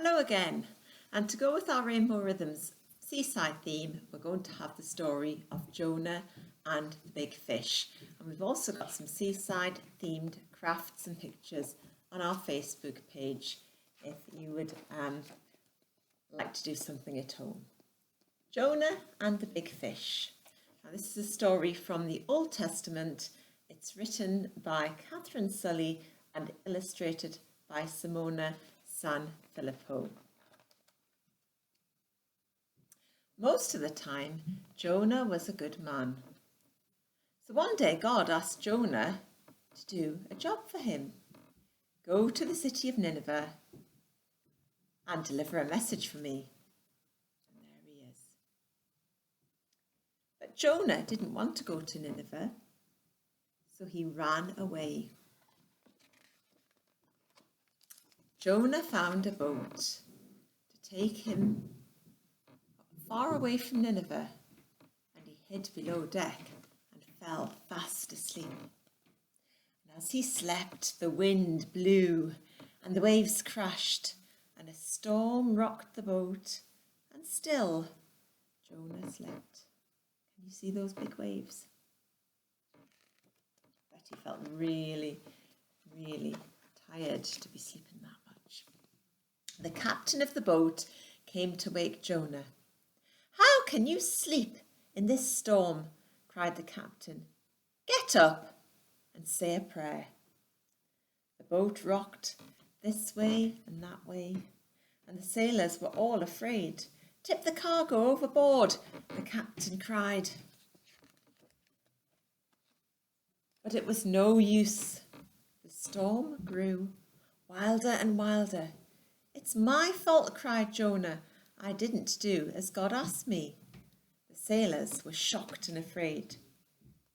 Hello again, and to go with our Rainbow Rhythms seaside theme, we're going to have the story of Jonah and the big fish. And we've also got some seaside themed crafts and pictures on our Facebook page if you would like to do something at home. Jonah and the big fish. Now, this is a story from the Old Testament. It's written by Catherine Sully and illustrated by Simona Sanfilippo. Most of the time, Jonah was a good man. So one day God asked Jonah to do a job for him. Go to the city of Nineveh and deliver a message for me. And there he is. But Jonah didn't want to go to Nineveh, so he ran away. Jonah found a boat to take him far away from Nineveh, and he hid below deck and fell fast asleep. And as he slept, the wind blew and the waves crashed, and a storm rocked the boat, and still Jonah slept. Can you see those big waves? I bet he felt really, really tired to be sleeping that much. The captain of the boat came to wake Jonah. "How can you sleep in this storm?" cried the captain. "Get up and say a prayer." The boat rocked this way and that way, and the sailors were all afraid. "Tip the cargo overboard," the captain cried. But it was no use. The storm grew wilder and wilder. "It's my fault," cried Jonah. "I didn't do as God asked me." The sailors were shocked and afraid.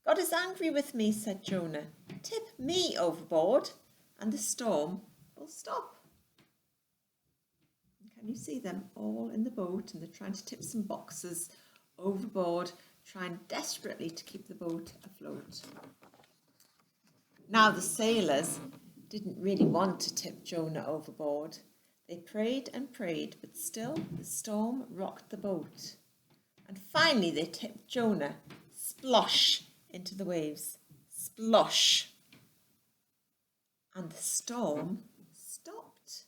"God is angry with me," said Jonah. "Tip me overboard and the storm will stop." And can you see them all in the boat, and they're trying to tip some boxes overboard, trying desperately to keep the boat afloat. Now the sailors didn't really want to tip Jonah overboard. They prayed and prayed, but still the storm rocked the boat. And finally they tipped Jonah splosh into the waves. Splosh. And the storm stopped.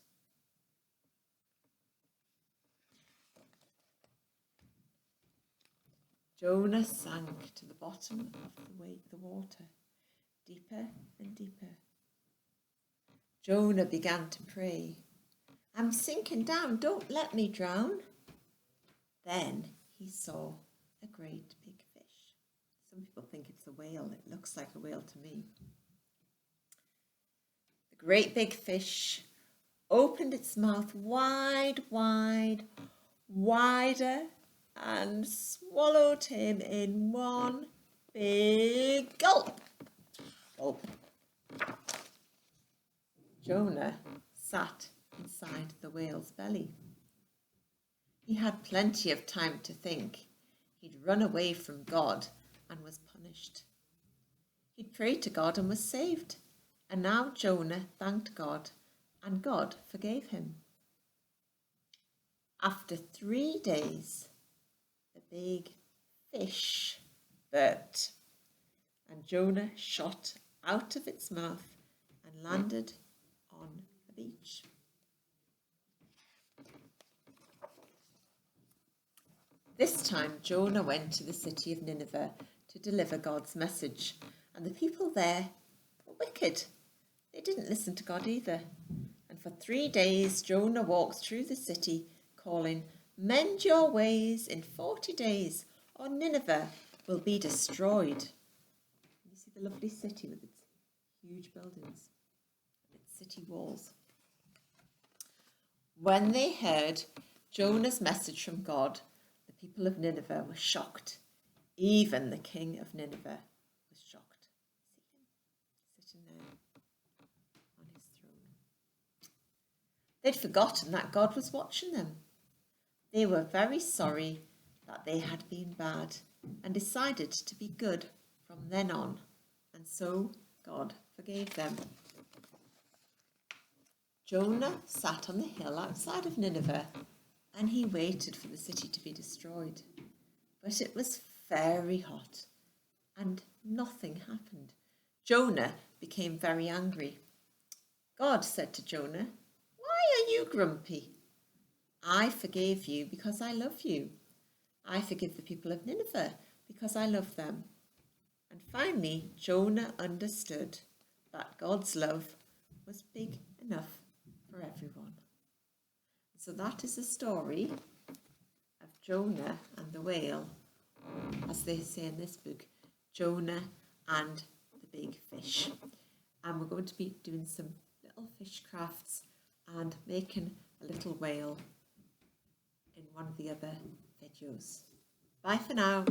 Jonah sank to the bottom of the water, deeper and deeper. Jonah began to pray. "I'm sinking down, don't let me drown." Then he saw a great big fish. Some people think it's a whale. It looks like a whale to me. The great big fish opened its mouth wide, wide, wider, and swallowed him in one big gulp. Gulp. Jonah sat inside the whale's belly. He had plenty of time to think. He'd run away from God and was punished. He'd prayed to God and was saved. And now Jonah thanked God, and God forgave him. After 3 days, the big fish burped, and Jonah shot out of its mouth and landed on the beach. This time Jonah went to the city of Nineveh to deliver God's message, and the people there were wicked. They didn't listen to God either. And for 3 days Jonah walked through the city calling, "Mend your ways in 40 days or Nineveh will be destroyed." You see the lovely city with its huge buildings, its city walls. When they heard Jonah's message from God, the people of Nineveh were shocked. Even the king of Nineveh was shocked. See him sitting there on his throne. They'd forgotten that God was watching them. They were very sorry that they had been bad and decided to be good from then on, and so God forgave them. Jonah sat on the hill outside of Nineveh and he waited for the city to be destroyed. But it was very hot and nothing happened. Jonah became very angry. God said to Jonah, "Why are you grumpy? I forgave you because I love you. I forgive the people of Nineveh because I love them." And finally, Jonah understood that God's love was big enough for everyone. So that is the story of Jonah and the whale, or as they say in this book, Jonah and the big fish. And we're going to be doing some little fish crafts and making a little whale in one of the other videos. Bye for now.